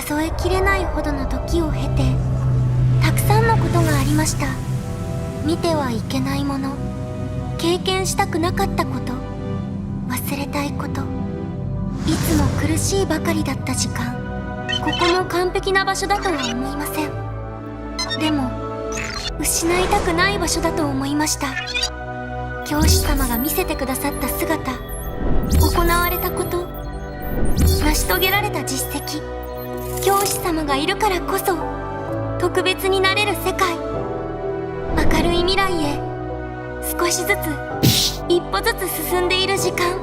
数えきれないほどの時を経て、たくさんのことがありました。見てはいけないもの、経験したくなかったこと、忘れたいこと、いつも苦しいばかりだった時間。ここも完璧な場所だとは思いません。でも失いたくない場所だと思いました。教師様が見せてくださった姿、行われたこと、成し遂げられた実績、教師様がいるからこそ特別になれる世界、明るい未来へ少しずつ一歩ずつ進んでいる時間、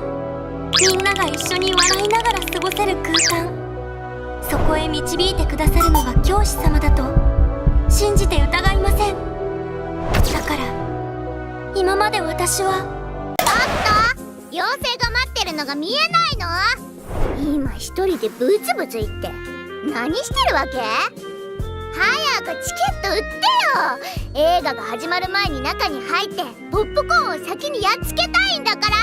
みんなが一緒に笑いながら過ごせる空間、そこへ導いてくださるのが教師様だと信じて疑いません。だから今まで私は妖精が待ってるのが見えないの？今一人でブツブツ言って何してるわけ？早くチケット売ってよ。映画が始まる前に中に入ってポップコーンを先にやっつけたいんだから。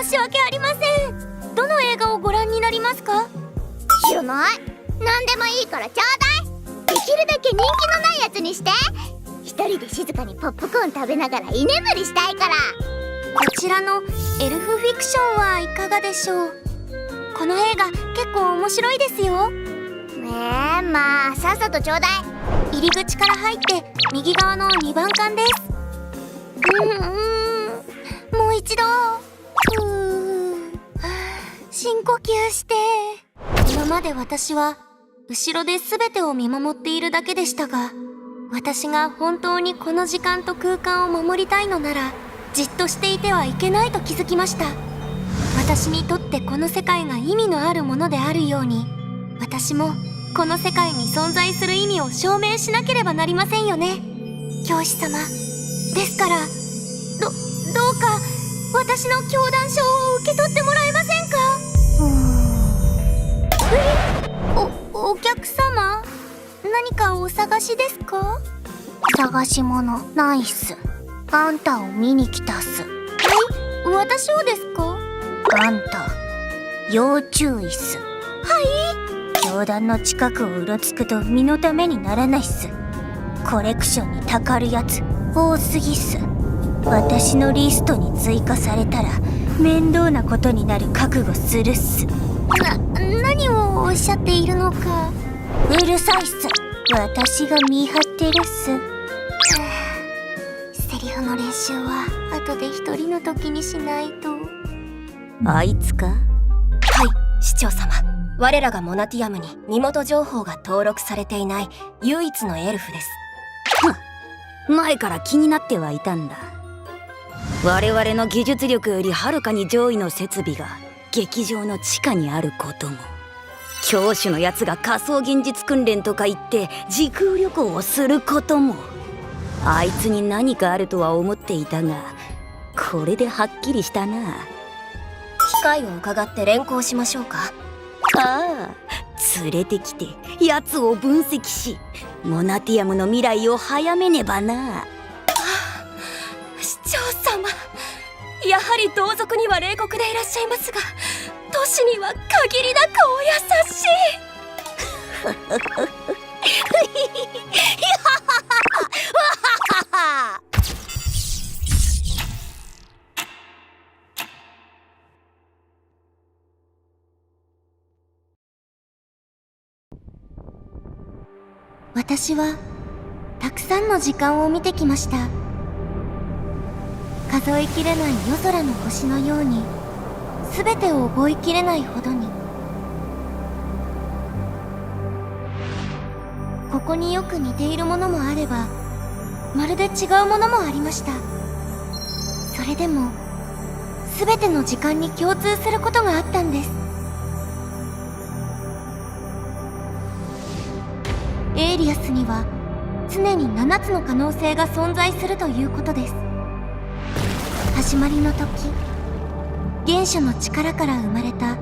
申し訳ありません。どの映画をご覧になりますか？知らない。何でもいいからちょうだい。できるだけ人気のないやつにして。一人で静かにポップコーン食べながら居眠りしたいから。こちらのエルフフィクションはいかがでしょう？この映画結構面白いですよ。まあさっさとちょうだい。入り口から入って右側の2番館です。もう一度。深呼吸して。今まで私は後ろで全てを見守っているだけでしたが、私が本当にこの時間と空間を守りたいのならじっとしていてはいけないと気づきました。私にとってこの世界が意味のあるものであるように、私もこの世界に存在する意味を証明しなければなりませんよね、教師様。ですからどうか私の教団書を受け取ってもらえませんか？お客様、何かお探しですか？探し物ないっす。あんたを見に来たっす。はい、私をですか？あんた要注意っす。はい。教団の近くをうろつくと身のためにならないっす。コレクションにたかるやつ多すぎっす。私のリストに追加されたら面倒なことになる覚悟するっす。何をおっしゃっているのか。うるさいっす。私が見張ってるっす。セリフの練習は後で一人の時にしないと。あいつか？はい、市長様。我らがモナティアムに身元情報が登録されていない唯一のエルフです。前から気になってはいたんだ。我々の技術力よりはるかに上位の設備が劇場の地下にあることも、教師のやつが仮想現実訓練とか言って時空旅行をすることも、あいつに何かあるとは思っていたが、これではっきりしたな。機会を伺って連行しましょうか。ああ、連れてきてやつを分析し、モナティアムの未来を早めねばな。市長様、やはり同族には冷酷でいらっしゃいますが、都市には限りなくお優しい。私はたくさんの時間を見てきました。数えきれない夜空の星のように、全てを覚えきれないほどに。ここによく似ているものもあれば、まるで違うものもありました。それでも全ての時間に共通することがあったんです。エイリアスには常に7つの可能性が存在するということです。始まりの時、原初の力から生まれた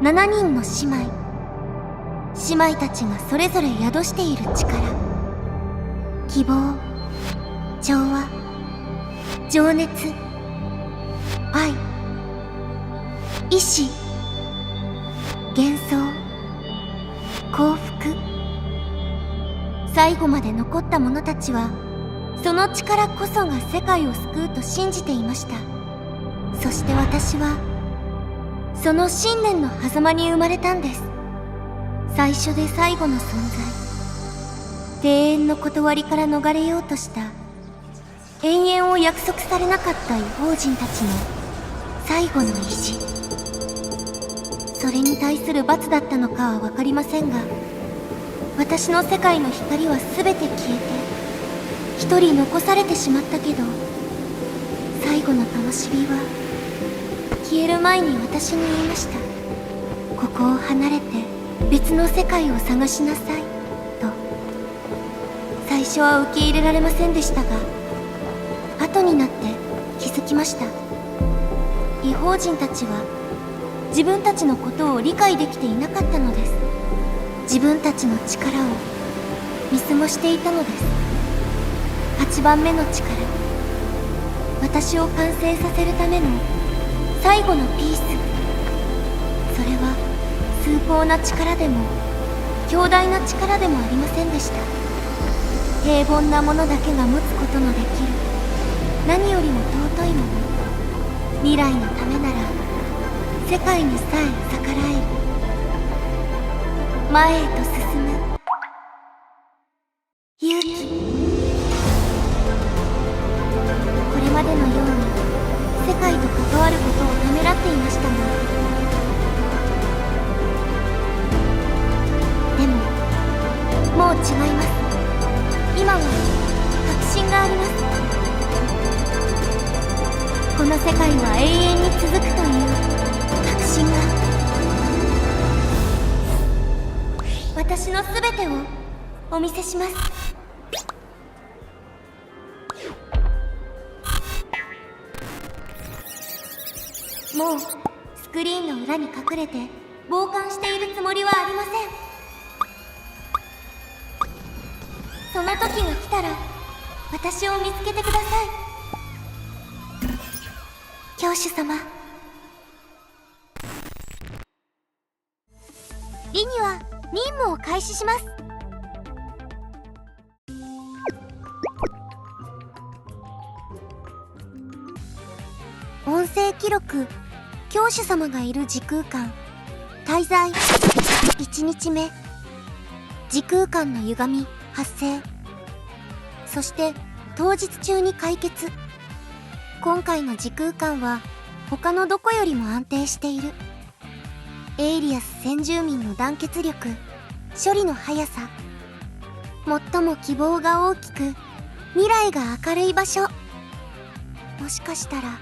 7人の姉妹。姉妹たちがそれぞれ宿している力。希望、調和、情熱、愛、意志、幻想、幸福。最後まで残った者たちはその力こそが世界を救うと信じていました。そして私はその信念の狭間に生まれたんです。最初で最後の存在、庭園の断りから逃れようとした永遠を約束されなかった異邦人たちの最後の意地。それに対する罰だったのかは分かりませんが、私の世界の光は全て消えて一人残されてしまったけど、最後の灯火は消える前に私に言いました。ここを離れて別の世界を探しなさいと。最初は受け入れられませんでしたが、後になって気づきました。異邦人たちは自分たちのことを理解できていなかったのです。自分たちの力を見過ごしていたのです。8番目の力、私を完成させるための最後のピース。それは崇高な力でも強大な力でもありませんでした。平凡なものだけが持つことのできる何よりも尊いもの。未来のためなら世界にさえ逆らえる。前へと進む勇気。これまでのように世界と関わることをためらっていましたが、でももう違います。今は確信があります。この世界は永遠に続くという確信が。私のすべてをお見せします。もうスクリーンの裏に隠れて傍観しているつもりはありません。その時が来たら私を見つけてください。教主様。リニは任務を開始します。音声記録、教主様がいる時空間、滞在1日目、時空間の歪み発生、そして当日中に解決。今回の時空間は他のどこよりも安定している。エイリアス先住民の団結力、処理の速さ、最も希望が大きく未来が明るい場所。もしかしたら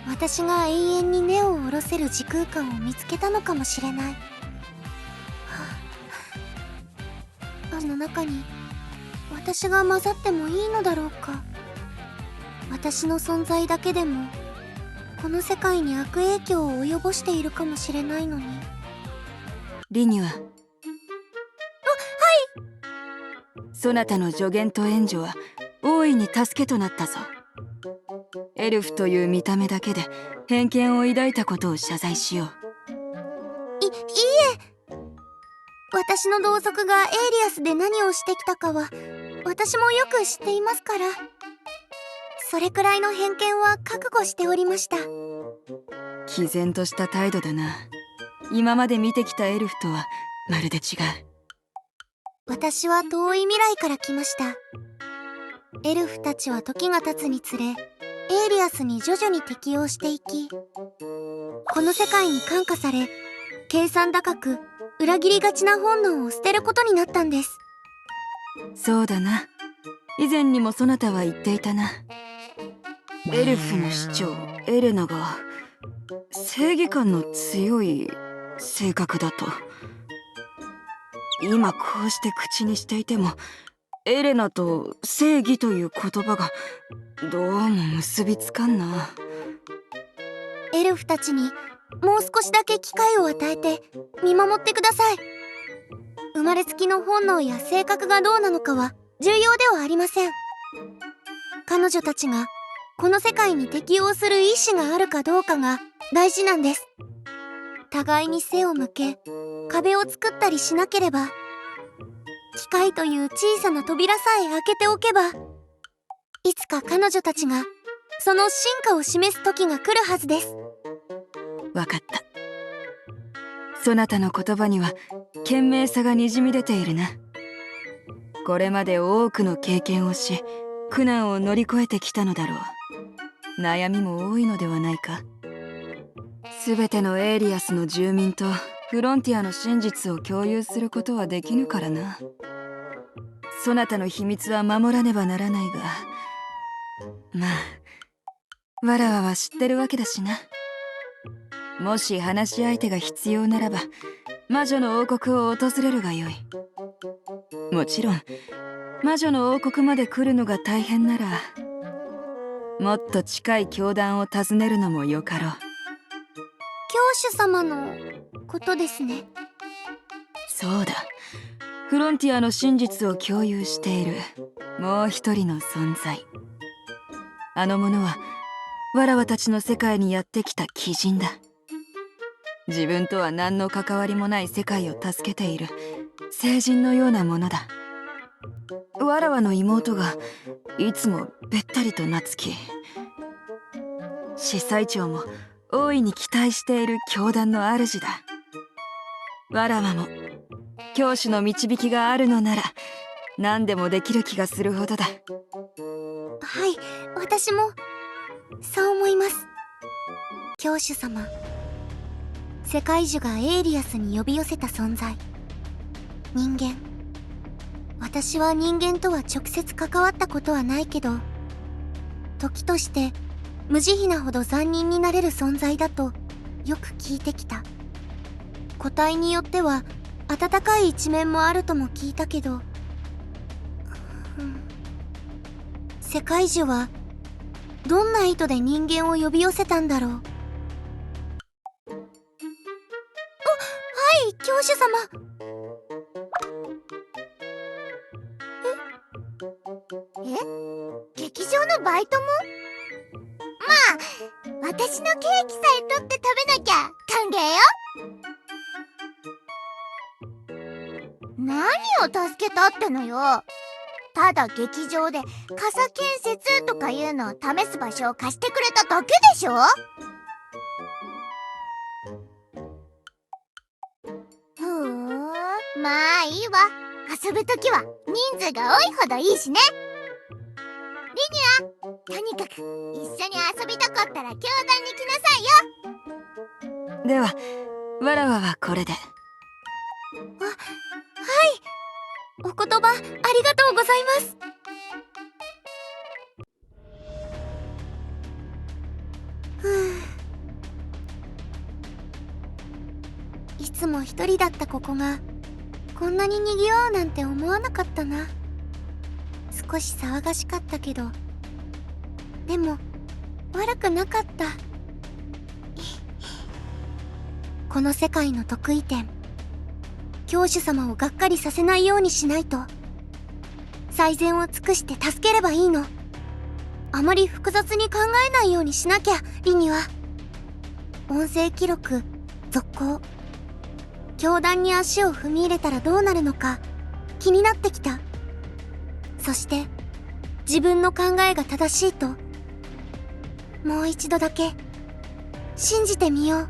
私が永遠に根を下ろせる時空間を見つけたのかもしれない。あの中に私が混ざってもいいのだろうか。私の存在だけでもこの世界に悪影響を及ぼしているかもしれないのに。リニュア。はい。そなたの助言と援助は大いに助けとなったぞ。エルフという見た目だけで偏見を抱いたことを謝罪しよう。いいえ、私の同族がエイリアスで何をしてきたかは私もよく知っていますから、それくらいの偏見は覚悟しておりました。毅然とした態度だな。今まで見てきたエルフとはまるで違う。私は遠い未来から来ました。エルフたちは時が経つにつれエイリアスに徐々に適応していき、この世界に感化され計算高く裏切りがちな本能を捨てることになったんです。そうだな。以前にもそなたは言っていたな。エルフの市長エレナが正義感の強い性格だと。今こうして口にしていてもエレナと正義という言葉がどうも結びつかんな。エルフたちにもう少しだけ機会を与えて見守ってください。生まれつきの本能や性格がどうなのかは重要ではありません。彼女たちがこの世界に適応する意志があるかどうかが大事なんです。互いに背を向け壁を作ったりしなければ、機械という小さな扉さえ開けておけば、いつか彼女たちがその進化を示す時が来るはずです。わかった。そなたの言葉には賢明さがにじみ出ているな。これまで多くの経験をし、苦難を乗り越えてきたのだろう。悩みも多いのではないか。すべてのエイリアスの住民とフロンティアの真実を共有することはできぬからな。そなたの秘密は守らねばならないが、まあわらわは知ってるわけだしな。もし話し相手が必要ならば魔女の王国を訪れるがよい。もちろん魔女の王国まで来るのが大変なら、もっと近い教団を訪ねるのもよかろう。教主様のことですね。そうだ、フロンティアの真実を共有しているもう一人の存在。あの者はわらわたちの世界にやってきた鬼人だ。自分とは何の関わりもない世界を助けている聖人のようなものだ。わらわの妹がいつもべったりと懐き、司祭長も大いに期待している教団の主だ。わらわも教師の導きがあるのなら何でもできる気がするほどだ。はい、私もそう思います。教主様、世界樹がエイリアスに呼び寄せた存在、人間。私は人間とは直接関わったことはないけど、時として無慈悲なほど残忍になれる存在だとよく聞いてきた。個体によっては温かい一面もあるとも聞いたけど、世界樹はどんな意図で人間を呼び寄せたんだろう。はい、教主様。劇場のバイトも？まあ、私のケーキさえ取って食べなきゃ歓迎よ。何を助けたってのよ。ただ劇場で傘建設とかいうのを試す場所を貸してくれただけでしょ。まあいいわ。遊ぶときは人数が多いほどいいしね。リニア、とにかく一緒に遊びたかったら教団に来なさいよ。ではわらわはこれで。はい、お言葉ありがとうございます。いつも一人だったここがこんなに賑わうなんて思わなかったな。少し騒がしかったけど、でも悪くなかった。この世界の得意点、教主様をがっかりさせないようにしないと。最善を尽くして助ければいいの。あまり複雑に考えないようにしなきゃ。リニは音声記録続行。教団に足を踏み入れたらどうなるのか気になってきた。そして自分の考えが正しいともう一度だけ信じてみよう。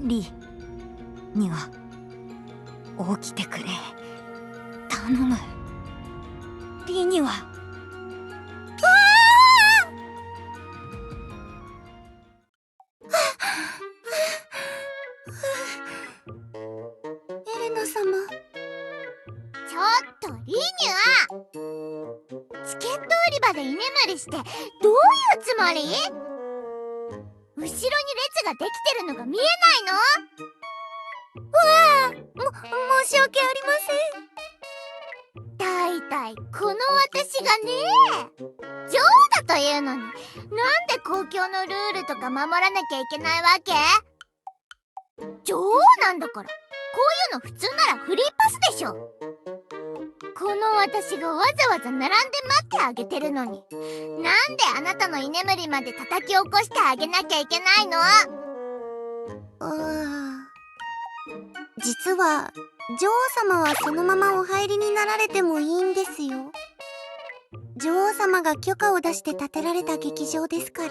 リには起きてくれ。頼む。リにはエレナ様。ちょっとリニュア、チケット売り場で居眠りしてどういうつもり？後ろに列ができてるのが見えないの？申し訳ありまだいたいこの私がね、女王だというのになんで公共のルールとか守らなきゃいけないわけ？女王なんだからこういうの普通ならフリーパスでしょ。この私がわざわざ並んで待ってあげてるのに、なんであなたの居眠りまで叩き起こしてあげなきゃいけないの？実は女王様はそのままお入りになられてもいいんですよ。女王様が許可を出して建てられた劇場ですから。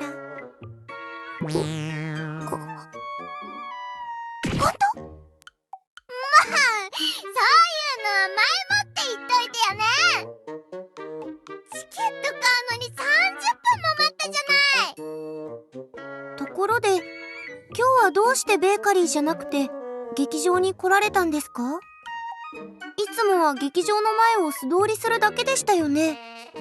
本当？そういうのは前もって言っといてよね。チケット買うのに30分も待ったじゃない。ところで、今日はどうしてベーカリーじゃなくて劇場に来られたんですか？いつもは劇場の前を素通りするだけでしたよね。そ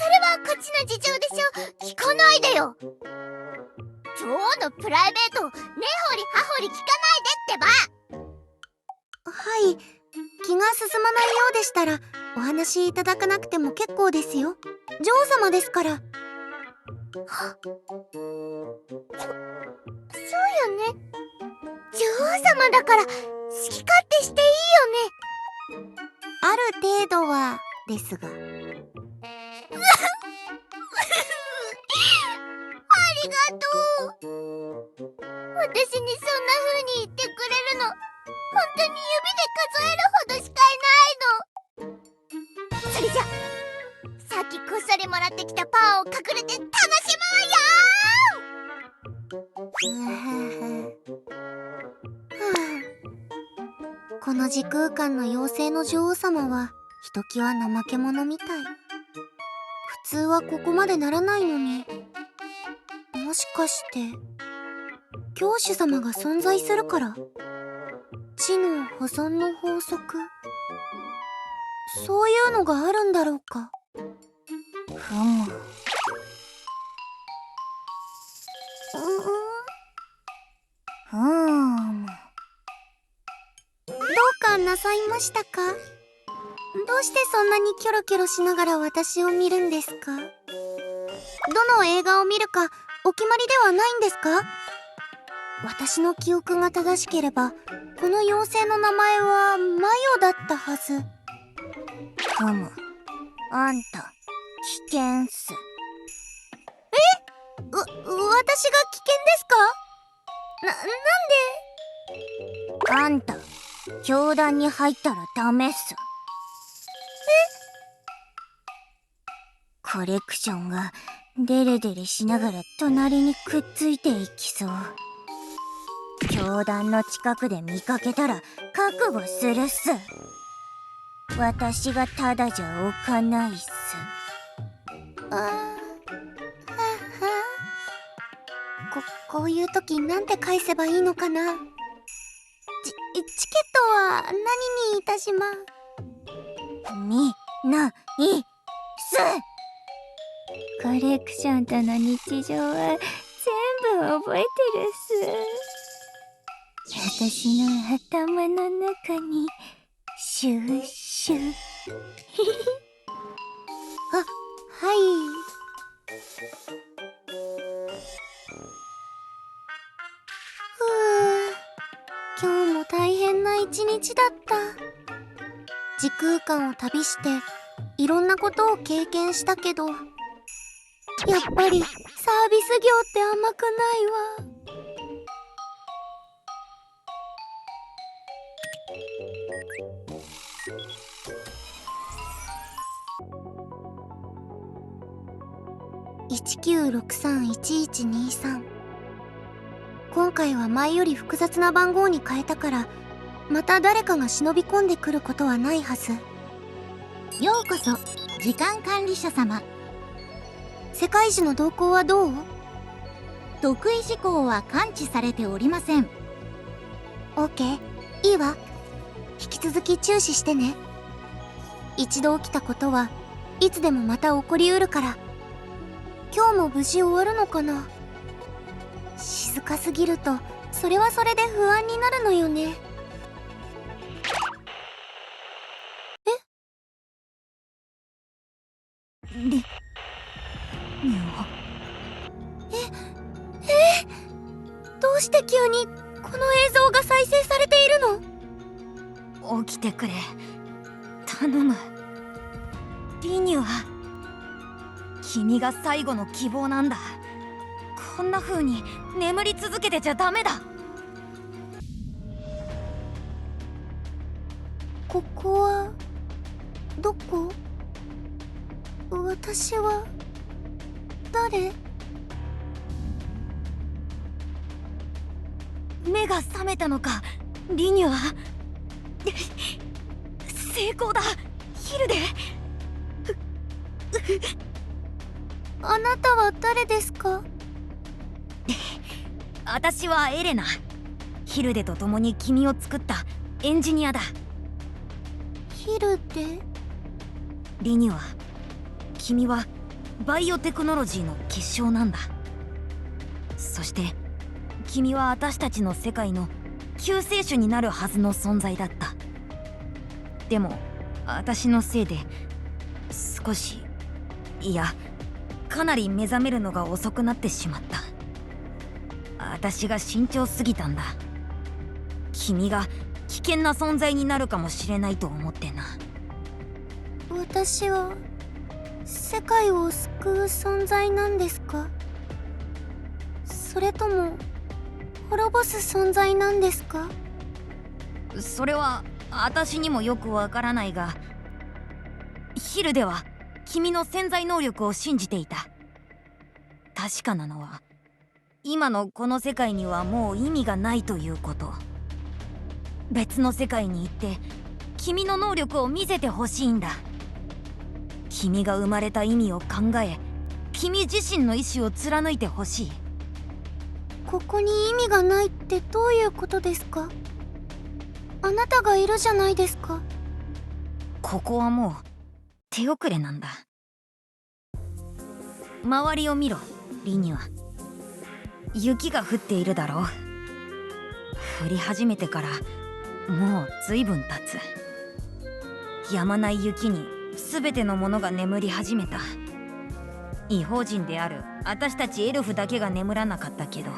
れはこっちの事情でしょ。聞かないでよ。女王のプライベートを根掘り葉掘り聞かないでってば。はい、気が進まないようでしたらお話いただかなくても結構ですよ。女王様ですから。そうよね。女王様だから好き勝手していいよね。ある程度はですが。ありがとう。私にそんな風に言ってくれるの、本当に指で数えるほどしかいないの。それじゃさっきこっそりもらってきたパンを隠れて楽しもうよ。この時空間の妖精の女王様はひときわ怠け者みたい。普通はここまでならないのに。もしかして教主様が存在するから？知能保存の法則、そういうのがあるんだろうか。どうかなさいましたか？どうしてそんなにキョロキョロしながら私を見るんですか？どの映画を見るかお決まりではないんですか？私の記憶が正しければこの妖精の名前はマヨだったはず。あんた危険っす。私が危険ですか？なんで？あんた教団に入ったらダメっす。コレクションがデレデレしながら隣にくっついていきそう。教団の近くで見かけたら覚悟するっす。私がただじゃおかないっす。こういう時なんて返せばいいのかな。チケットは何にいたしま？みないっす。コレクションとの日常は全部覚えてるっす。私の頭の中にシューシューはい。今日も大変な一日だった。時空間を旅していろんなことを経験したけど、やっぱりサービス業って甘くないわ。19631123。今回は前より複雑な番号に変えたから、また誰かが忍び込んでくることはないはず。ようこそ時間管理者様。世界樹の動向はどう？得意事項は感知されておりません。オッケー、いいわ。引き続き注視してね。一度起きたことはいつでもまた起こりうるから。今日も無事終わるのかな。静かすぎるとそれはそれで不安になるのよね。どうして急にこの映像が再生されているの？起きてくれ。頼む。リニュア、君が最後の希望なんだ。こんな風に眠り続けてちゃダメだ。ここはどこ？私は誰？目が覚めたのか、リニュア。成功だ、ヒルデ。あなたは誰ですか？私はエレナ。ヒルデと共に君を作ったエンジニアだ。ヒルデ？リニュア、君はバイオテクノロジーの結晶なんだ。そして君は私たちの世界の救世主になるはずの存在だった。でも私のせいで少し、いやかなり目覚めるのが遅くなってしまった。私が慎重すぎたんだ。君が危険な存在になるかもしれないと思ってな。私は世界を救う存在なんですか？それとも滅ぼす存在なんですか？それは私にもよくわからないが、ヒルデは君の潜在能力を信じていた。確かなのは今のこの世界にはもう意味がないということ。別の世界に行って君の能力を見せてほしいんだ。君が生まれた意味を考え、君自身の意志を貫いてほしい。ここに意味がないってどういうことですか？あなたがいるじゃないですか。ここはもう手遅れなんだ。周りを見ろ、リニュア。雪が降っているだろう。降り始めてからもう随分経つ。止まない雪に全てのものが眠り始めた。異邦人である私たちエルフだけが眠らなかったけど、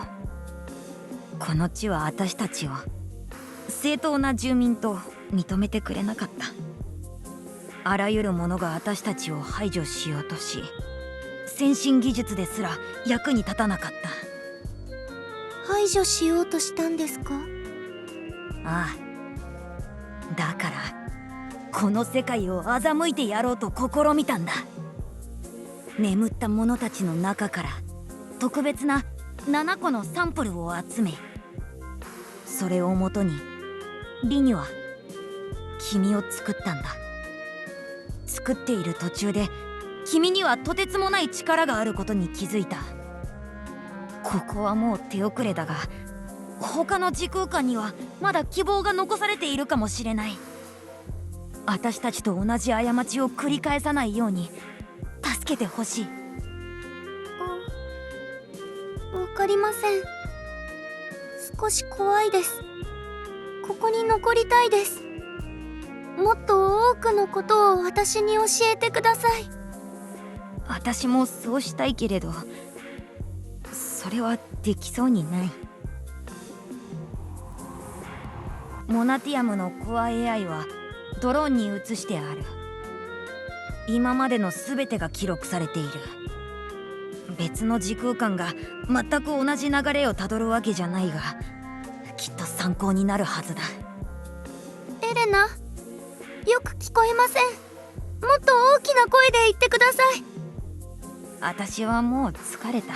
この地は私たちを正当な住民と認めてくれなかった。あらゆるものが私たちを排除しようとし、先進技術ですら役に立たなかった。排除しようとしたんですか？ああ、だからこの世界を欺いてやろうと試みたんだ。眠った者たちの中から特別な7個のサンプルを集め、それをもとにリニュア、君を作ったんだ。作っている途中で君にはとてつもない力があることに気づいた。ここはもう手遅れだが、他の時空間にはまだ希望が残されているかもしれない。私たちと同じ過ちを繰り返さないように助けてほしい。わかりません。少し怖いです。ここに残りたいです。もっと多くのことを私に教えてください。私もそうしたいけれど、それはできそうにない。モナティアムのコア AI はドローンに移してある。今までの全てが記録されている。別の時空間が全く同じ流れをたどるわけじゃないが、きっと参考になるはずだ。エレナ、よく聞こえません。もっと大きな声で言ってください。私はもう疲れた。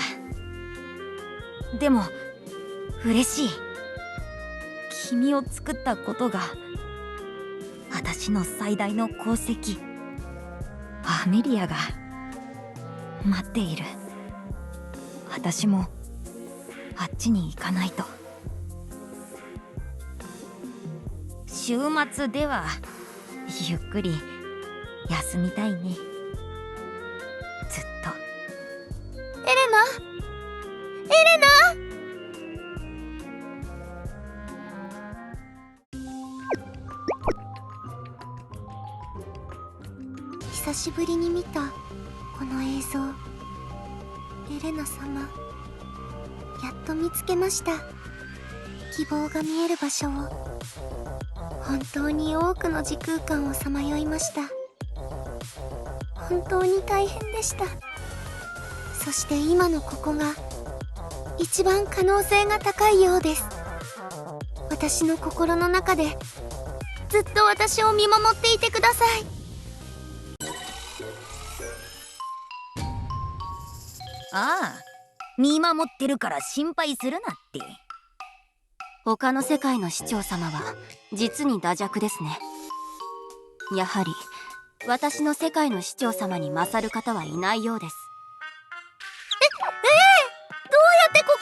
でも嬉しい。君を作ったことが私の最大の功績。アメリアが待っている。私もあっちに行かないと。週末ではゆっくり休みたいね。ずっと。エレナ、エレナ。久しぶりに見たこの映像。エレナ様、やっと見つけました。希望が見える場所を。本当に多くの時空間をさまよいました。本当に大変でした。そして今のここが一番可能性が高いようです。私の心の中でずっと私を見守っていてください。ああ、見守ってるから心配するなって。他の世界の市長様は実に惰弱ですね。やはり私の世界の市長様に勝る方はいないようです。どうやってこ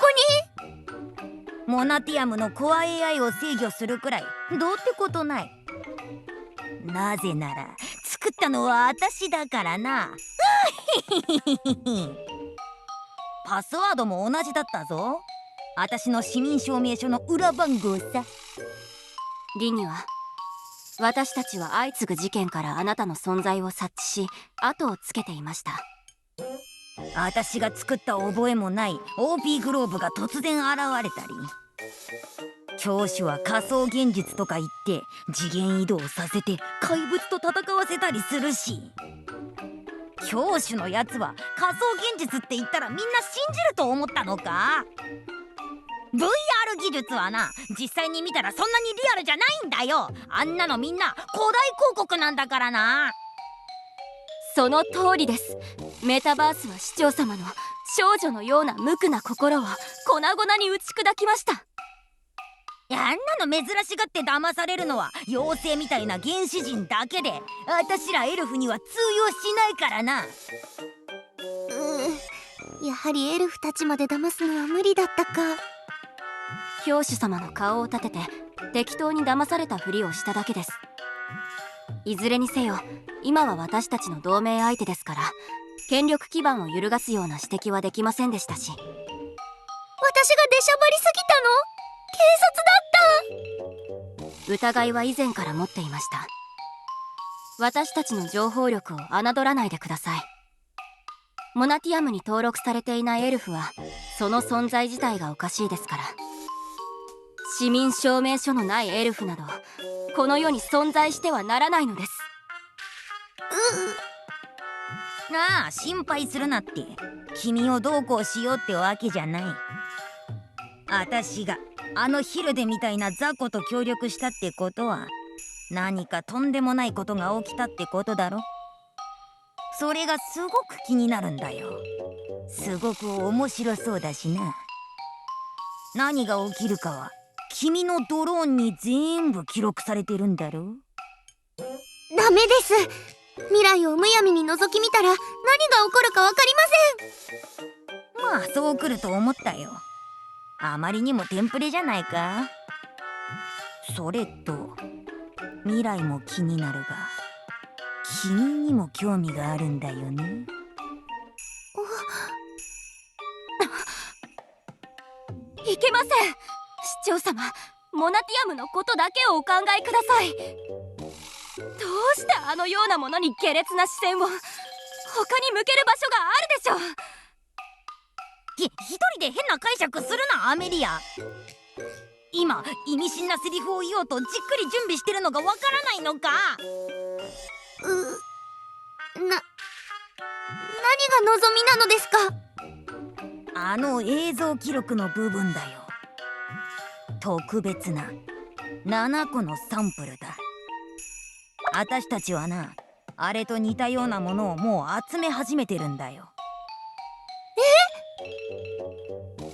こに？モナティアムのコア AI を制御するくらいどうってことない。なぜなら作ったのは私だからな。パスワードも同じだったぞ。私の市民証明書の裏番号さ。リニは、私たちは相次ぐ事件からあなたの存在を察知し後をつけていました。私が作った覚えもない OP グローブが突然現れたり、教師は仮想現実とか言って次元移動させて怪物と戦わせたりするし、教師のやつは仮想現実って言ったらみんな信じると思ったのか。 VR 技術はな、実際に見たらそんなにリアルじゃないんだよ。あんなのみんな古代広告なんだからな。その通りです。メタバースは市長様の少女のような無垢な心を粉々に打ち砕きました。あんなの珍しがって騙されるのは妖精みたいな原始人だけで、私らエルフには通用しないからな。やはりエルフたちまで騙すのは無理だったか。教主様の顔を立てて適当に騙されたふりをしただけです。いずれにせよ今は私たちの同盟相手ですから、権力基盤を揺るがすような指摘はできませんでしたし。私が出しゃばりすぎたの？警察だった。疑いは以前から持っていました。私たちの情報力を侮らないでください。モナティアムに登録されていないエルフはその存在自体がおかしいですから。市民証明書のないエルフなどこの世に存在してはならないのです。ああ、心配するなって。君をどうこうしようってわけじゃない。私があのヒルデみたいな雑魚と協力したってことは何かとんでもないことが起きたってことだろ。それがすごく気になるんだよ。すごく面白そうだしな。何が起きるかは君のドローンに全部記録されてるんだろ。ダメです。未来をむやみに覗き見たら何が起こるか分かりません。まあそう来ると思ったよ。あまりにもテンプレじゃないか。それと未来も気になるが君にも興味があるんだよね。いけません。市長様、モナティアムのことだけをお考えください。どうしてあのようなものに下劣な視線を他に向ける場所があるでしょう。一人で変な解釈するな、アメリア。今意味深なセリフを言おうとじっくり準備してるのがわからないのか。何が望みなのですか？あの映像記録の部分だよ。特別な7個のサンプルだ。私たちはな、あれと似たようなものをもう集め始めてるんだよ。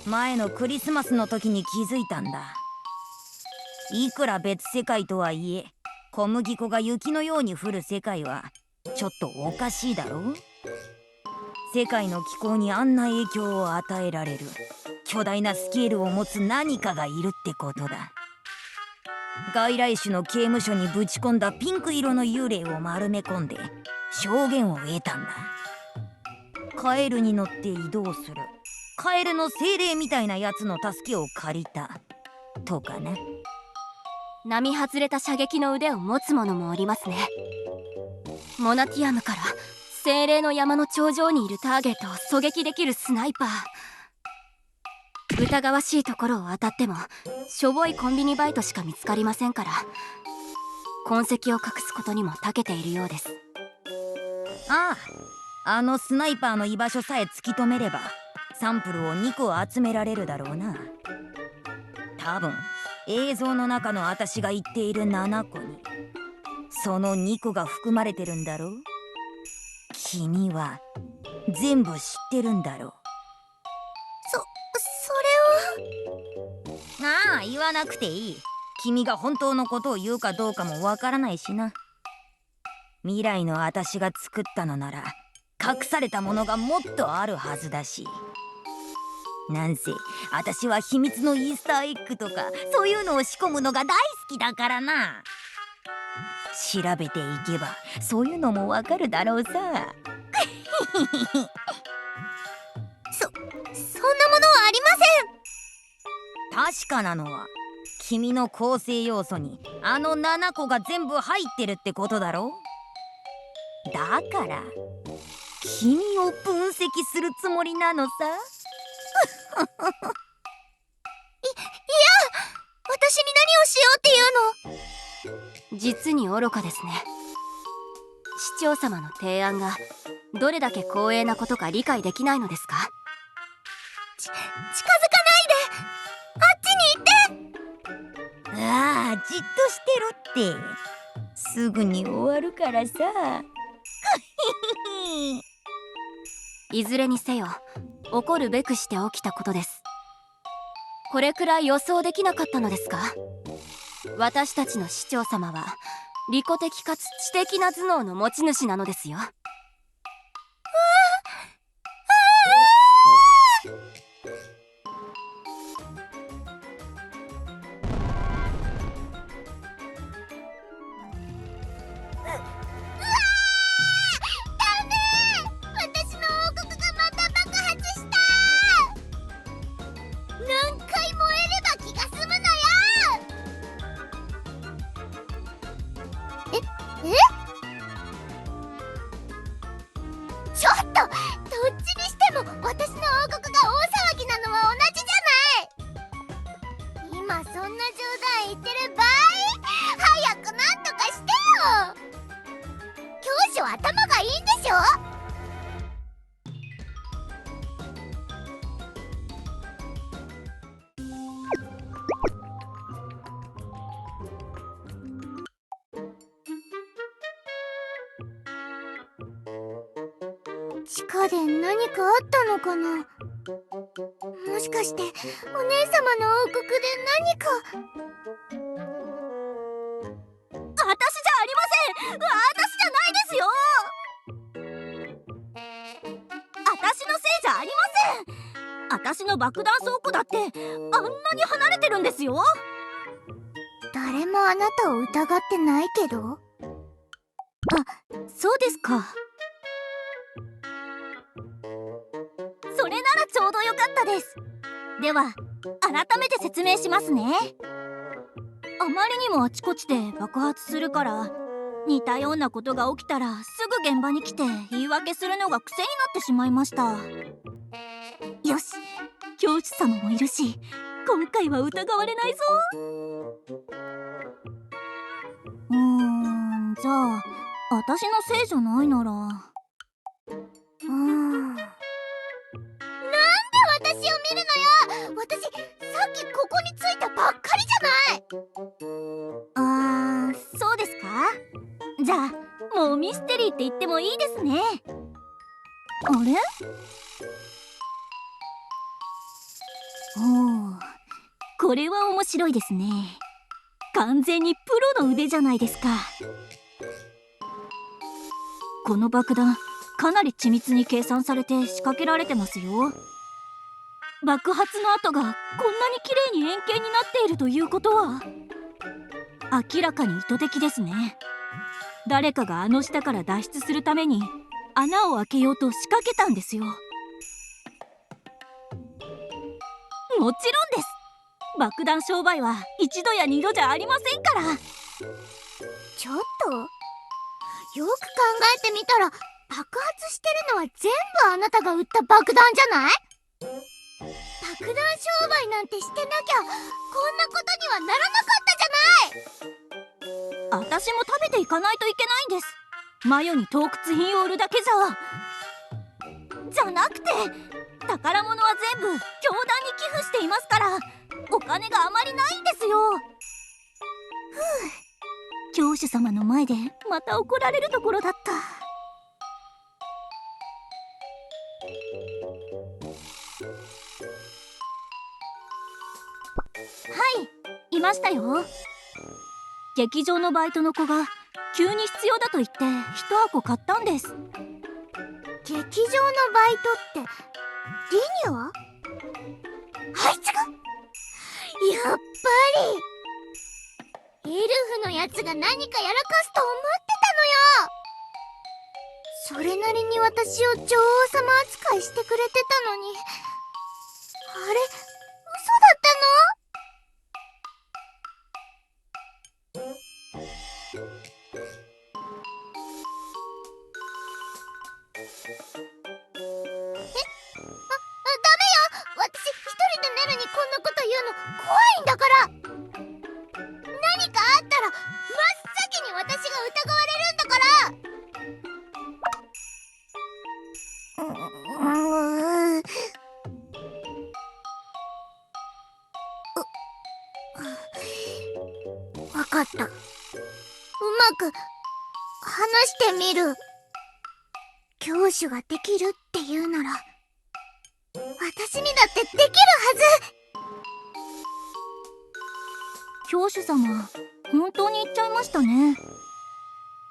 前のクリスマスの時に気づいたんだ。いくら別世界とはいえ小麦粉が雪のように降る世界はちょっとおかしいだろう。世界の気候にあんな影響を与えられる巨大なスケールを持つ何かがいるってことだ。外来種の刑務所にぶち込んだピンク色の幽霊を丸め込んで証言を得たんだ。カエルに乗って移動するカエルの精霊みたいなやつの助けを借りたとかね。並外れた射撃の腕を持つ者もおりますね。モナティアムから精霊の山の頂上にいるターゲットを狙撃できるスナイパー。疑わしいところを当たってもしょぼいコンビニバイトしか見つかりませんから、痕跡を隠すことにも長けているようです。ああ、あのスナイパーの居場所さえ突き止めればサンプルを2個集められるだろうな。多分映像の中の私が言っている7個にその2個が含まれてるんだろう。君は全部知ってるんだろう。それは。ああ、言わなくていい。君が本当のことを言うかどうかもわからないしな。未来の私が作ったのなら隠されたものがもっとあるはずだし、なんせ私は秘密のイースターエッグとかそういうのを仕込むのが大好きだからな。調べていけばそういうのもわかるだろうさ。そんなものはありません。確かなのは君の構成要素にあの7個が全部入ってるってことだろ。だから君を分析するつもりなのさ。私に何をしようっていうの？実に愚かですね。市長様の提案がどれだけ光栄なことか理解できないのですか？近づかないで。あっちに行って。ああ、じっとしてろって。すぐに終わるからさ。いずれにせよ起こるべくして起きたことです。これくらい予想できなかったのですか？私たちの市長様は利己的かつ知的な頭脳の持ち主なのですよ。私の王国がまた爆発した。何回燃えれば気が済むのよ。ちょっと、どっちにしても私の王国が大騒ぎなのは同じじゃない。今そんな冗談言ってる場合？早くなんとかしてよ。教師は頭がいいんでしょ？地下で何かあったのかな。もしかしてお姉様の王国で何か。私じゃありません。私じゃないですよ。私のせいじゃありません。私の爆弾倉庫だってあんなに離れてるんですよ。誰もあなたを疑ってないけど。そうですか。それならちょうどよかったです。では改めて説明しますね。あまりにもあちこちで爆発するから似たようなことが起きたらすぐ現場に来て言い訳するのが癖になってしまいました。よし、教師様もいるし今回は疑われないぞ。じゃあ私のせいじゃないなら。私を見るのよ。私さっきここに着いたばっかりじゃない。そうですか。じゃあもうミステリーって言ってもいいですね。あれ？これは面白いですね。完全にプロの腕じゃないですか。この爆弾かなり緻密に計算されて仕掛けられてますよ。爆発の跡がこんなに綺麗に円形になっているということは明らかに意図的ですね。誰かがあの下から脱出するために穴を開けようと仕掛けたんですよ。もちろんです。爆弾商売は一度や二度じゃありませんから。ちょっとよく考えてみたら爆発してるのは全部あなたが撃った爆弾じゃない？爆弾商売なんてしてなきゃこんなことにはならなかったじゃない。私も食べていかないといけないんです。マヨに盗掘品を売るだけじゃなくて、宝物は全部教団に寄付していますから、お金があまりないんですよ。教主様の前でまた怒られるところだった。はい、いましたよ。劇場のバイトの子が急に必要だと言って一箱買ったんです。劇場のバイトってリニュア？あいつがやっぱりエルフのやつが何かやらかすと思ってたのよ。それなりに私を女王様扱いしてくれてたのに、あれ、嘘だったの？私一人でネルにこんなこと言うの怖いんだから。何かあったら真っ先に私が疑われるんだから。わかった。うまく話してみる。教師ができるって言うなら私にだってできるはず。教主様、本当に言っちゃいましたね。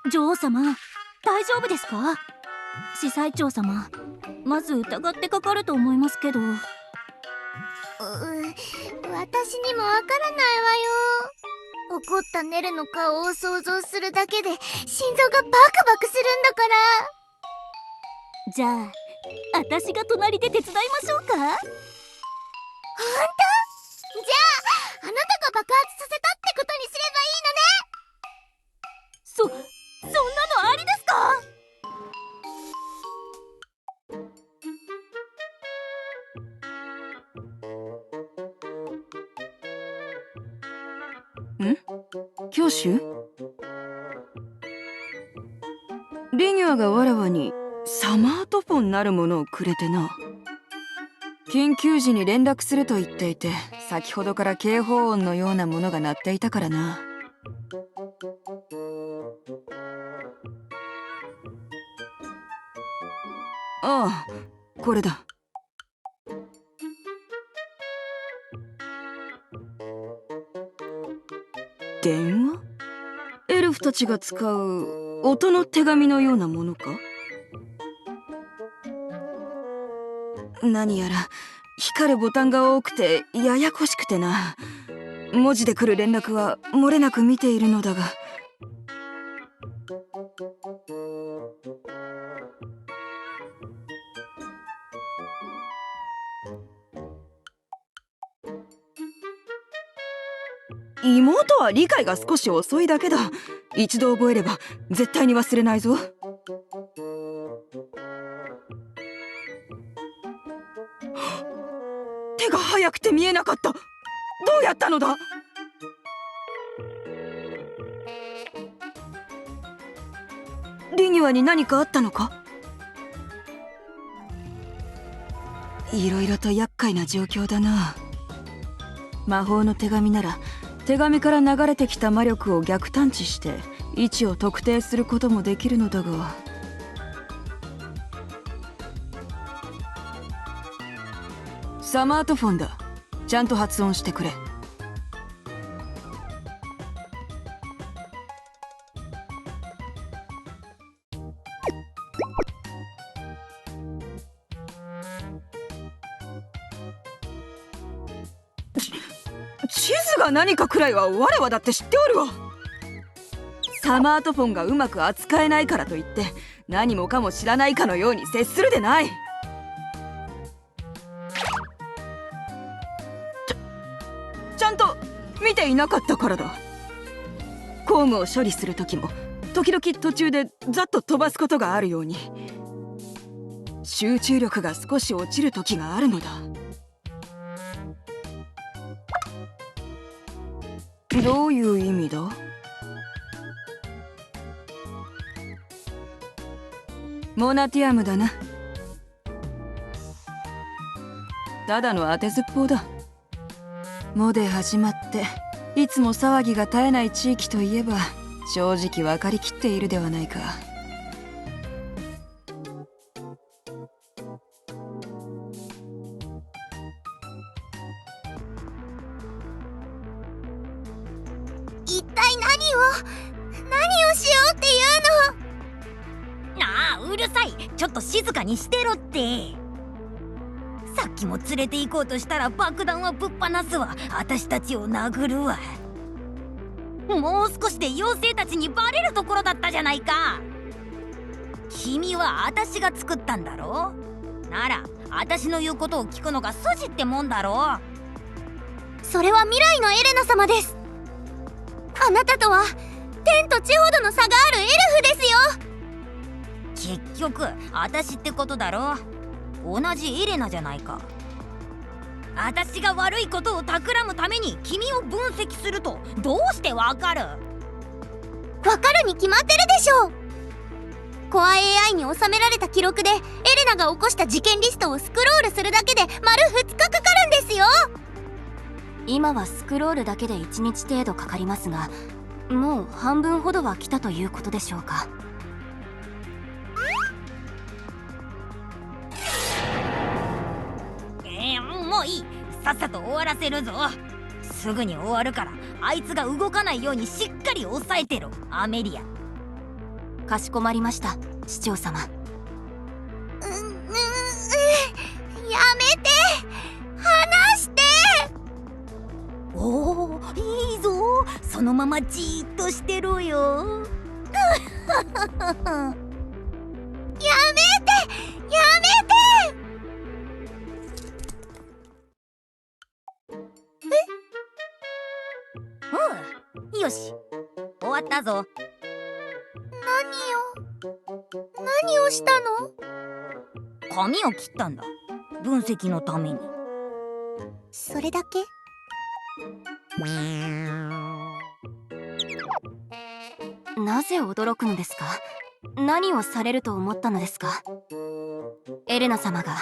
女王様、大丈夫ですか？司祭長様、まず疑ってかかると思いますけど。私にもわからないわよ。怒ったネルの顔を想像するだけで心臓がバクバクするんだから。じゃあ私が隣で手伝いましょうか？ほんと？じゃあ、あなたが爆発させたってことにすればいいのね。そんなのありですか？教主？リニュアがわらわにサマートフォンなるものをくれてな。緊急時に連絡すると言っていて、先ほどから警報音のようなものが鳴っていたからな。ああ、これだ。電話？エルフたちが使う音の手紙のようなものか？何やら光るボタンが多くてややこしくてな。文字で来る連絡は漏れなく見ているのだが。妹は理解が少し遅いだけだ。一度覚えれば絶対に忘れないぞ。手が速くて見えなかった。どうやったのだ？リニュアに何かあったのか？いろいろと厄介な状況だな。魔法の手紙なら手紙から流れてきた魔力を逆探知して位置を特定することもできるのだが。サマートフォンだ。ちゃんと発音してくれ。地図が何かくらいは我はだって知っておるわ。サマートフォンがうまく扱えないからといって何もかも知らないかのように接するでない。ちゃんと見ていなかったからだ。工務を処理する時も時々途中でざっと飛ばすことがあるように集中力が少し落ちる時があるのだ。どういう意味だ？モナティアムだな。ただの当てずっぽうだ。モで始まっていつも騒ぎが絶えない地域といえば正直分かりきっているではないか。一体何をしようっていうの？ああ、うるさい。ちょっと静かにしてろって。さっきも連れて行こうとしたら爆弾はぶっ放すわ。私たちを殴るわ。もう少しで妖精たちにバレるところだったじゃないか。君は私が作ったんだろ。なら私の言うことを聞くのが筋ってもんだろ。それは未来のエレナ様です。あなたとは天と地ほどの差があるエルフですよ。結局私ってことだろ。同じエレナじゃないか。私が悪いことを企むために君を分析するとどうしてわかる？わかるに決まってるでしょう。コア AI に収められた記録でエレナが起こした事件リストをスクロールするだけで丸2日かかるんですよ。今はスクロールだけで1日程度かかりますが、もう半分ほどは来たということでしょうか。もういい。さっさと終わらせるぞ。すぐに終わるからあいつが動かないようにしっかり押さえてろ、アメリア。かしこまりました、市長様。やめて、離して。おお、いいぞ。そのままじーっとしてろよ。やめて。うん、よし、終わったぞ。何をしたの？髪を切ったんだ、分析のために。それだけ？なぜ驚くのですか？何をされると思ったのですか？エレナ様が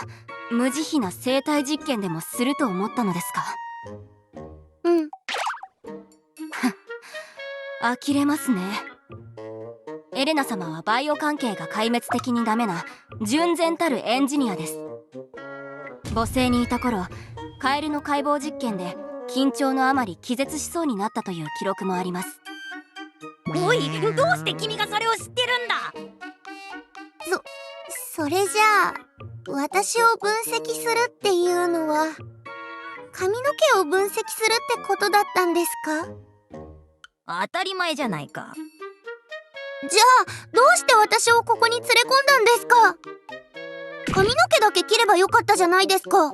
無慈悲な生体実験でもすると思ったのですか？うん。呆れますね。エレナ様はバイオ関係が壊滅的にダメな純然たるエンジニアです。母星にいた頃、カエルの解剖実験で緊張のあまり気絶しそうになったという記録もあります。おい、どうして君がそれを知ってるんだ？それじゃあ私を分析するっていうのは髪の毛を分析するってことだったんですか？当たり前じゃないか。じゃあどうして私をここに連れ込んだんですか？髪の毛だけ切ればよかったじゃないですか。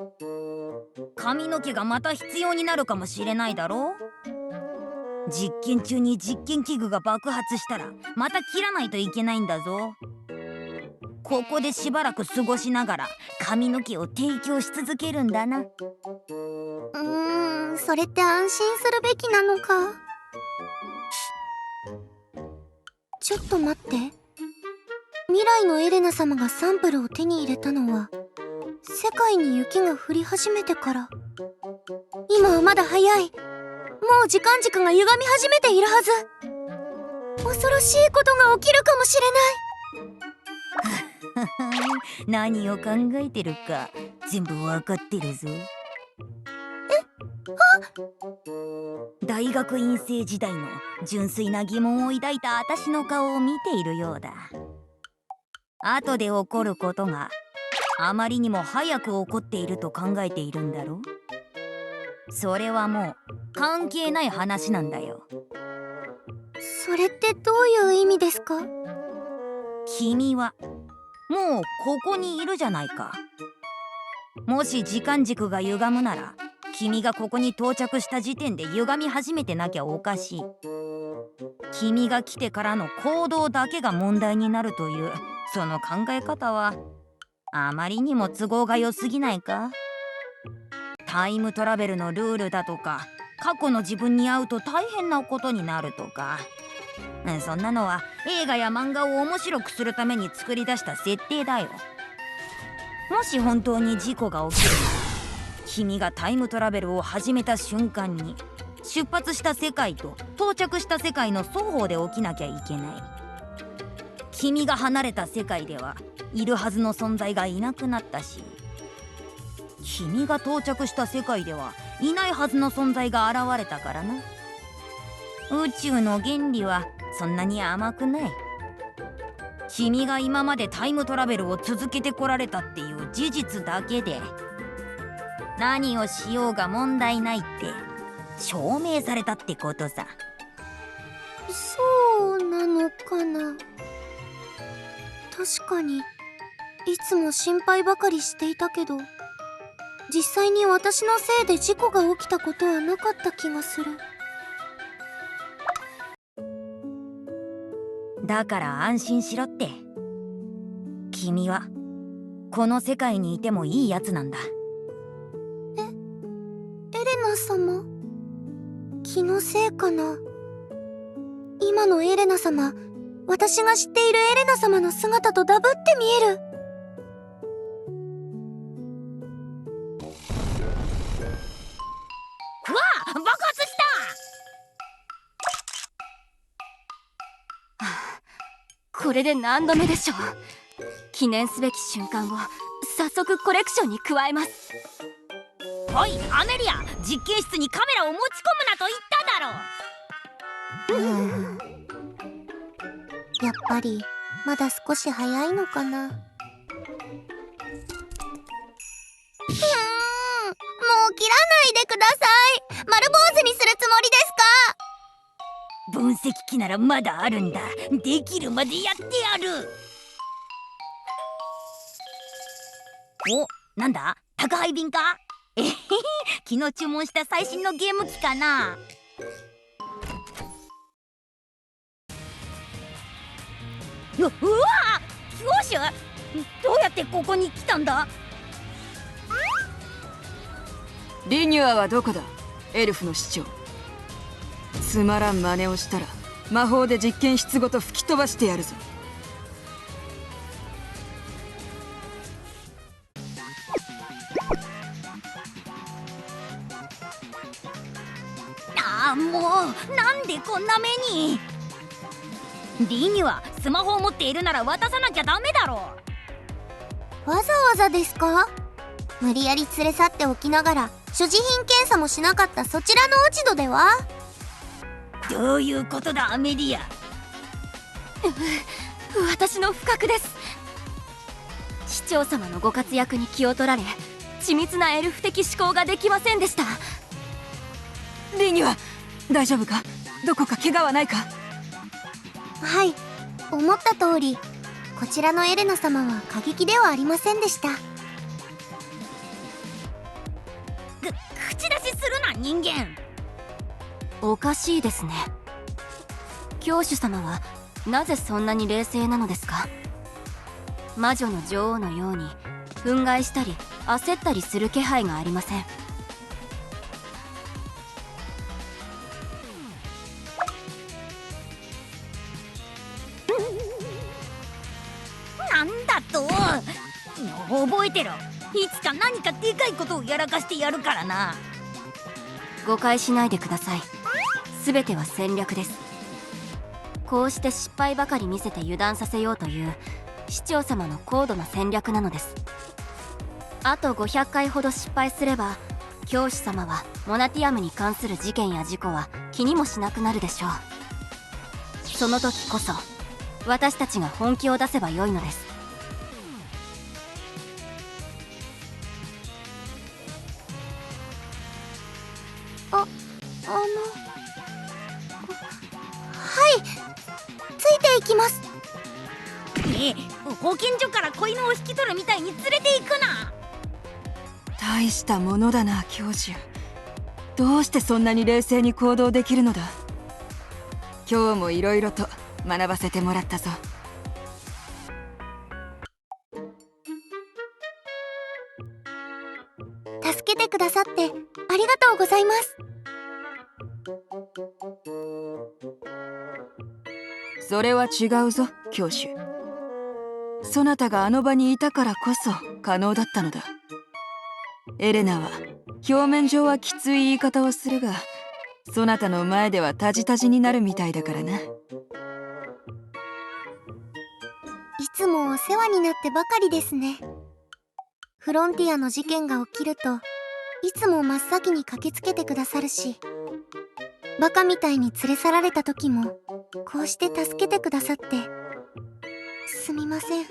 髪の毛がまた必要になるかもしれないだろう。実験中に実験器具が爆発したらまた切らないといけないんだぞ。ここでしばらく過ごしながら髪の毛を提供し続けるんだな。それって安心するべきなのか。ちょっと待って。未来のエレナ様がサンプルを手に入れたのは世界に雪が降り始めてから。今はまだ早い。もう時間軸が歪み始めているはず。恐ろしいことが起きるかもしれない。何を考えてるか全部わかってるぞ。大学院生時代の純粋な疑問を抱いた私の顔を見ているようだ。後で起こることがあまりにも早く起こっていると考えているんだろう。それはもう関係ない話なんだよ。それってどういう意味ですか？君はもうここにいるじゃないか。もし時間軸が歪むなら君がここに到着した時点で歪み始めてなきゃおかしい。君が来てからの行動だけが問題になるというその考え方はあまりにも都合が良すぎないか？タイムトラベルのルールだとか過去の自分に会うと大変なことになるとかそんなのは映画や漫画を面白くするために作り出した設定だよ。もし本当に事故が起きるなら、君がタイムトラベルを始めた瞬間に出発した世界と到着した世界の双方で起きなきゃいけない。君が離れた世界ではいるはずの存在がいなくなったし、君が到着した世界ではいないはずの存在が現れたからな。宇宙の原理はそんなに甘くない。君が今までタイムトラベルを続けてこられたっていう事実だけで何をしようが問題ないって証明されたってことさ。そうなのかな。確かにいつも心配ばかりしていたけど、実際に私のせいで事故が起きたことはなかった気がする。だから安心しろって。君はこの世界にいてもいいやつなんだ。エレナ様、気のせいかな。今のエレナ様、私が知っているエレナ様の姿とダブって見える。うわあ、爆発した！これで何度目でしょう。記念すべき瞬間を早速コレクションに加えます。おいアメリア、実験室にカメラを持ち込むなと言っただろ。やっぱりまだ少し早いのかな。もう切らないでください。丸坊主にするつもりですか？分析機ならまだあるんだ。できるまでやってやる。お、なんだ、宅配便か？えへへ、昨日注文した最新のゲーム機かな。うわ、教師、どうやってここに来たんだ？リニュアはどこだ、エルフの市長。つまらん真似をしたら魔法で実験室ごと吹き飛ばしてやるぞ。もうなんでこんな目に。リニュア、スマホを持っているなら渡さなきゃダメだろ。わざわざですか？無理やり連れ去っておきながら所持品検査もしなかったそちらの落ち度では？どういうことだアメリア。私の不覚です。市長様のご活躍に気を取られ、緻密なエルフ的思考ができませんでした。リニュア、大丈夫か？どこか怪我はないか？はい、思った通りこちらのエレナ様は過激ではありませんでした。口出しするな人間。おかしいですね。教主様はなぜそんなに冷静なのですか？魔女の女王のように憤慨したり焦ったりする気配がありません。なんだと？覚えてろ。いつか何かでかいことをやらかしてやるからな。誤解しないでください。全ては戦略です。こうして失敗ばかり見せて油断させようという市長様の高度な戦略なのです。あと500回ほど失敗すれば教師様はモナティアムに関する事件や事故は気にもしなくなるでしょう。その時こそ私たちが本気を出せばよいのです。はい、ついていきます。保健所から子犬を引き取るみたいに連れて行くな。大したものだな教授。どうしてそんなに冷静に行動できるのだ。今日もいろいろと学ばせてもらったぞ。助けてくださってありがとうございます。それは違うぞ教主。そなたがあの場にいたからこそ可能だったのだ。エレナは表面上はきつい言い方をするが、そなたの前ではタジタジになるみたいだからな。いつもお世話になってばかりですね。フロンティアの事件が起きるといつも真っ先に駆けつけてくださるし、バカみたいに連れ去られた時もこうして助けてくださって、すみません。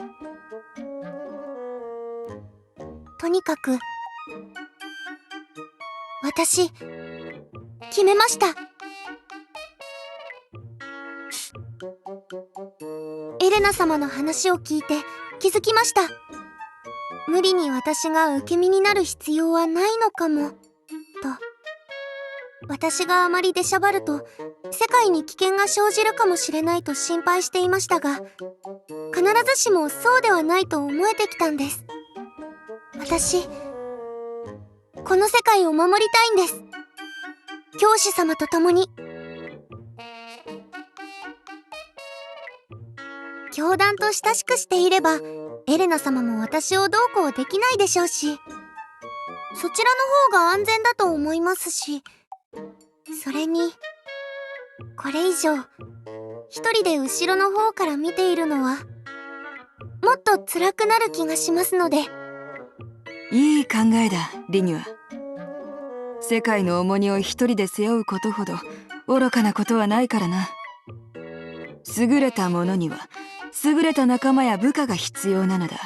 とにかく私決めました。エレナ様の話を聞いて気づきました。無理に私が受け身になる必要はないのかもと。私があまり出しゃばると世界に危険が生じるかもしれないと心配していましたが、必ずしもそうではないと思えてきたんです。私この世界を守りたいんです。教師様と共に。教団と親しくしていればエレナ様も私をどうこうできないでしょうし、そちらの方が安全だと思いますし、それにこれ以上一人で後ろの方から見ているのはもっと辛くなる気がしますので。いい考えだリニュア。世界の重荷を一人で背負うことほど愚かなことはないからな。優れた者には優れた仲間や部下が必要なのだ。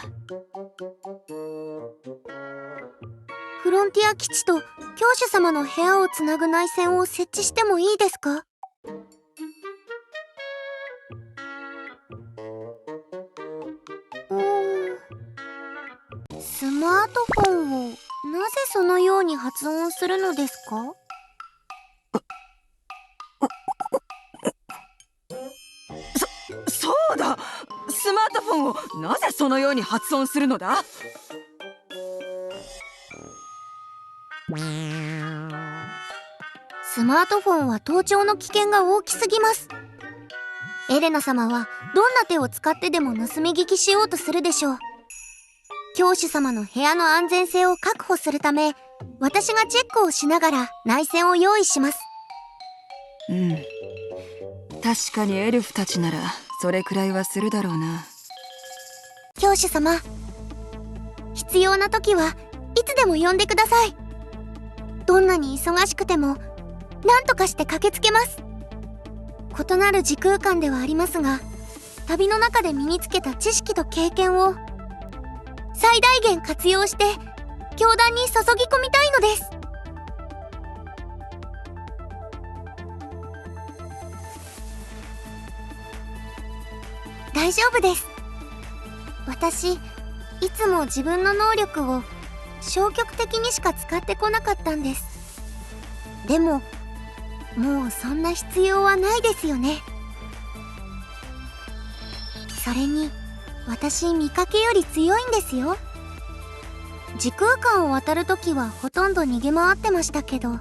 フロンティア基地と教主様の部屋をつなぐ内線を設置してもいいですか？スマートフォンをなぜそのように発音するのですか？そうだ、スマートフォンをなぜそのように発音するのだ？スマートフォンは盗聴の危険が大きすぎます。エレナ様はどんな手を使ってでも盗み聞きしようとするでしょう。教主様の部屋の安全性を確保するため、私がチェックをしながら内線を用意します。確かにエルフたちならそれくらいはするだろうな。教主様、必要な時はいつでも呼んでください。どんなに忙しくても何とかして駆けつけます。異なる時空間ではありますが、旅の中で身につけた知識と経験を最大限活用して教団に注ぎ込みたいのです。大丈夫です。私、いつも自分の能力を消極的にしか使ってこなかったんです。でも、もうそんな必要はないですよね。それに、私見かけより強いんですよ。時空間を渡るときはほとんど逃げ回ってましたけど、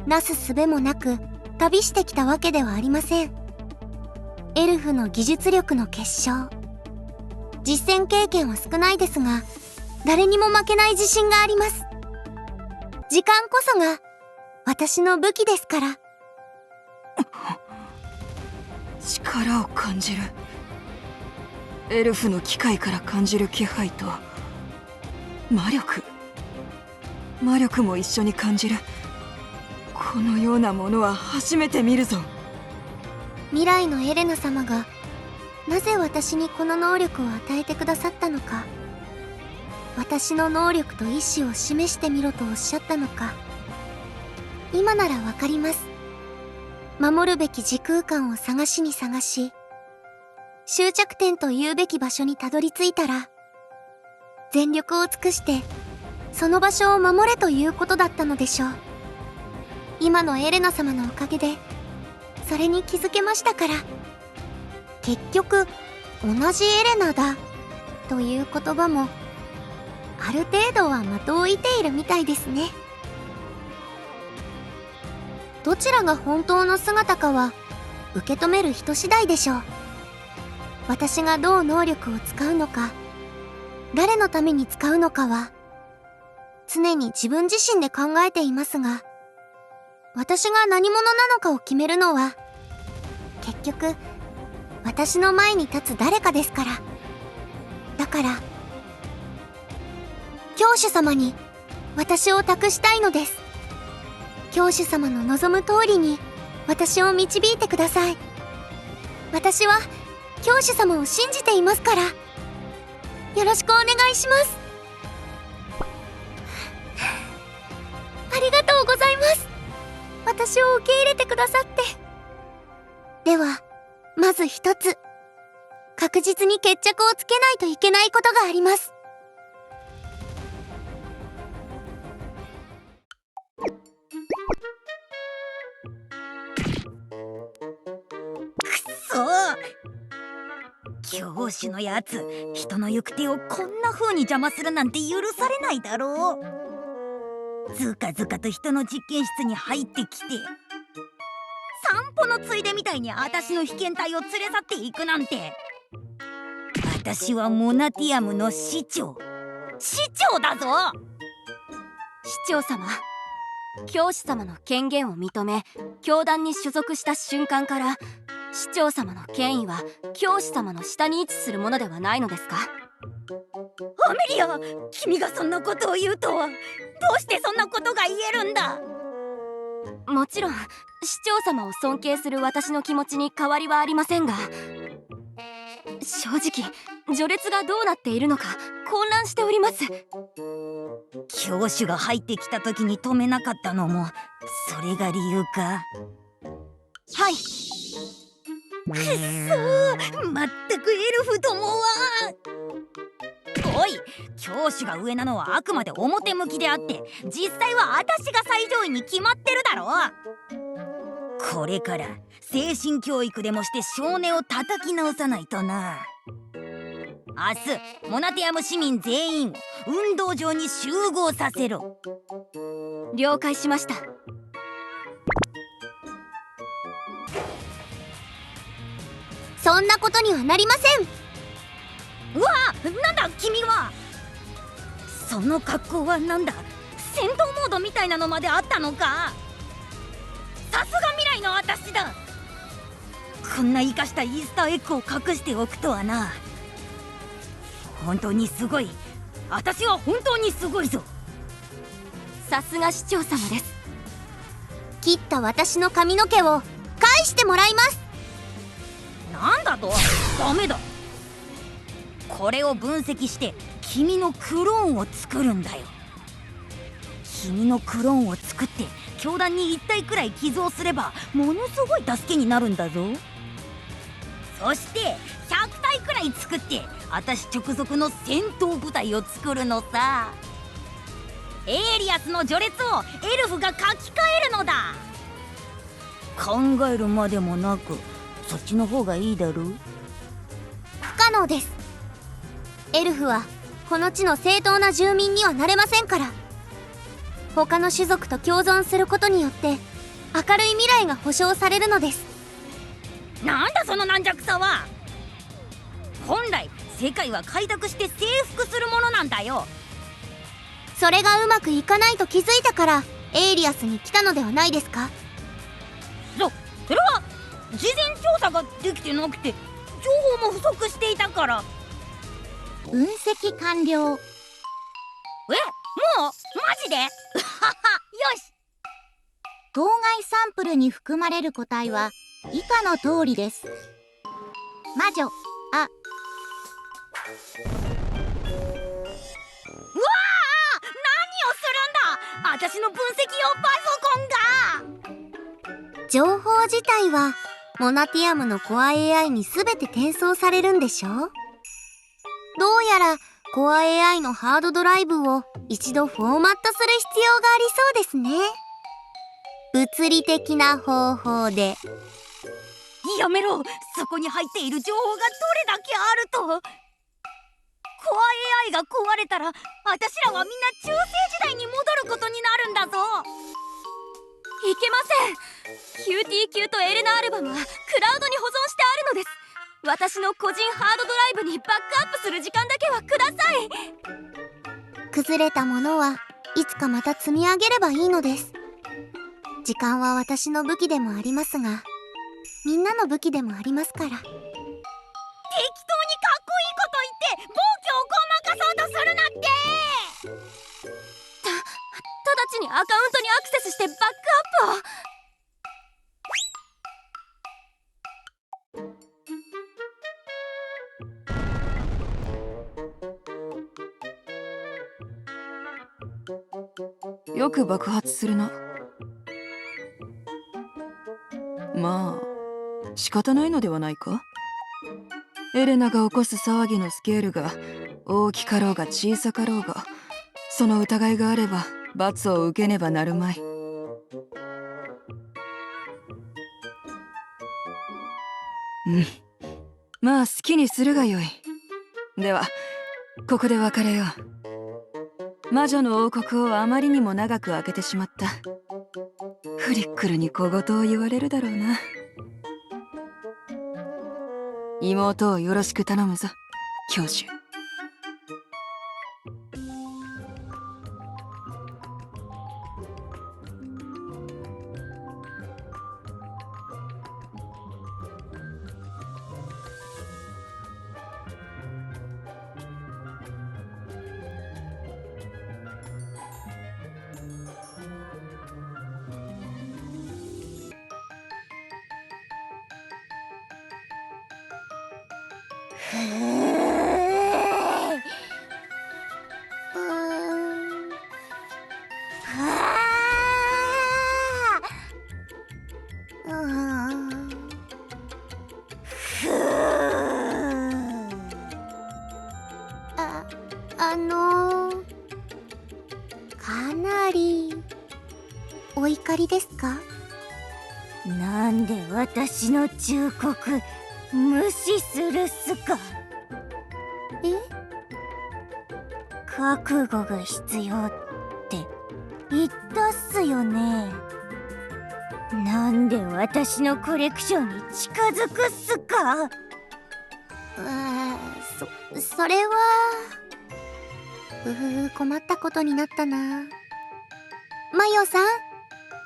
なすすべもなく旅してきたわけではありません。エルフの技術力の結晶。実戦経験は少ないですが、誰にも負けない自信があります。時間こそが私の武器ですから。力を感じる。エルフの機械から感じる気配と魔力も一緒に感じる。このようなものは初めて見るぞ。未来のエレナ様がなぜ私にこの能力を与えてくださったのか、私の能力と意志を示してみろとおっしゃったのか、今ならわかります。守るべき時空間を探しに探し、終着点というべき場所にたどり着いたら、全力を尽くしてその場所を守れということだったのでしょう。今のエレナ様のおかげでそれに気づけましたから。結局同じエレナだという言葉もある程度は的を射ているみたいですね。どちらが本当の姿かは受け止める人次第でしょう。私がどう能力を使うのか、誰のために使うのかは常に自分自身で考えていますが、私が何者なのかを決めるのは結局私の前に立つ誰かですから。だから教主様に私を託したいのです。教主様の望む通りに私を導いてください。私は教主様を信じていますから、よろしくお願いします。ありがとうございます。私を受け入れてくださって。ではまず一つ、確実に決着をつけないといけないことがあります。教師のやつ、人の行く手をこんな風に邪魔するなんて許されないだろう。ずかずかと人の実験室に入ってきて、散歩のついでみたいに私の被験体を連れ去っていくなんて。私はモナティアムの市長だぞ。市長様、教師様の権限を認め教団に所属した瞬間から市長様の権威は教師様の下に位置するものではないのですか？アメリア、君がそんなことを言うとは。どうしてそんなことが言えるんだ？もちろん市長様を尊敬する私の気持ちに変わりはありませんが、正直序列がどうなっているのか混乱しております。教主が入ってきた時に止めなかったのもそれが理由か？はい。くっそー、まったくエルフどもは。おい、教主が上なのはあくまで表向きであって、実際は私が最上位に決まってるだろう。これから精神教育でもして少年を叩き直さないとな。明日モナティアム市民全員を運動場に集合させろ。了解しました。そんなことにはなりません。うわあ、なんだ君は。その格好はなんだ、戦闘モードみたいなのまであったのか。さすが未来の私だ。こんな生かしたイースターエッグを隠しておくとはな。本当にすごい。私は本当にすごいぞ。さすが市長様です。切った私の髪の毛を返してもらいます。なんだと？ダメだ。これを分析して君のクローンを作るんだよ。君のクローンを作って教団に1体くらい寄贈すればものすごい助けになるんだぞ。そして100体くらい作って私直属の戦闘部隊を作るのさ。エーリアスの序列をエルフが書き換えるのだ。考えるまでもなくそっちの方がいいだろう。不可能です。エルフはこの地の正当な住民にはなれませんから。他の種族と共存することによって明るい未来が保証されるのです。なんだその軟弱さは。本来世界は開拓して征服するものなんだよ。それがうまくいかないと気づいたからエイリアスに来たのではないですか？それは事前調査ができてなくて情報も不足していたから。分析完了。もうマジでよし。当該サンプルに含まれる個体は以下の通りです。魔女、あ、私の分析用パソコンが。情報自体はモナティアムのコア AI に全て転送されるんでしょ？どうやらコア AI のハードドライブを一度フォーマットする必要がありそうですね。物理的な方法で。やめろ。そこに入っている情報がどれだけあると。コア AI が壊れたら私らはみんな中世時代に戻ることになるんだぞ。いけません。キューティー級とエレナアルバムはクラウドに保存してあるのです。私の個人ハードドライブにバックアップする時間だけはください。崩れたものはいつかまた積み上げればいいのです。時間は私の武器でもありますが、みんなの武器でもありますから。適当にかっこいいこと言って暴挙をごまかそうとするなって。直ちにアカウントにアクセスしてバックアップを。よく爆発するな。まあ仕方ないのではないか。エレナが起こす騒ぎのスケールが大きかろうが小さかろうが、その疑いがあれば罰を受けねばなるまい。まあ好きにするがよい。ではここで別れよう。魔女の王国をあまりにも長く開けてしまった。フリックルに小言を言われるだろうな。妹をよろしく頼むぞ、教主。かなりお怒りですか？なんで私の忠告無視するっすか？え？覚悟が必要って言ったっすよね。なんで私のコレクションに近づくっすか？それは困ったことになったな。マヨさん、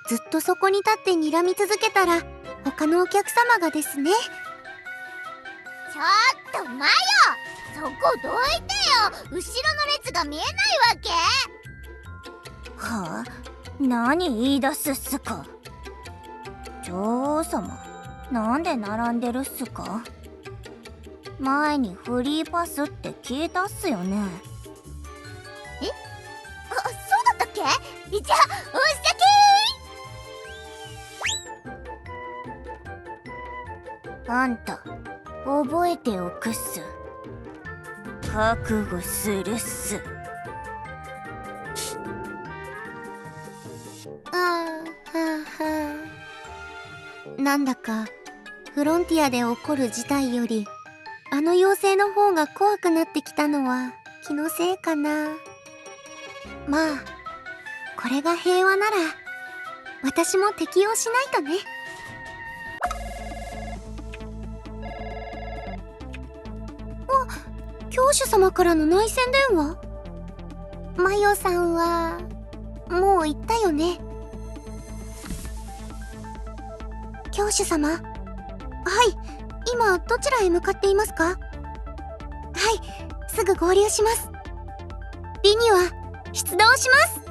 ずっとそこに立って睨み続けたら他のお客様がですね。ちょっとマヨ、そこどいてよ。後ろの列が見えないわけ？はあ、何言い出すっすか？女王様、なんで並んでるっすか？前にフリーパスって聞いたっすよね。そうだったっけ？じゃあお先。あんた覚えておくっす。覚悟するっす。なんだかフロンティアで起こる事態よりあの妖精の方が怖くなってきたのは気のせいかな。まあこれが平和なら私も適応しないとね。あ、教主様からの内線電話。マヨさんはもう行ったよね。教主様、はい、今どちらへ向かっていますか？はい、すぐ合流します。リニュは出動します。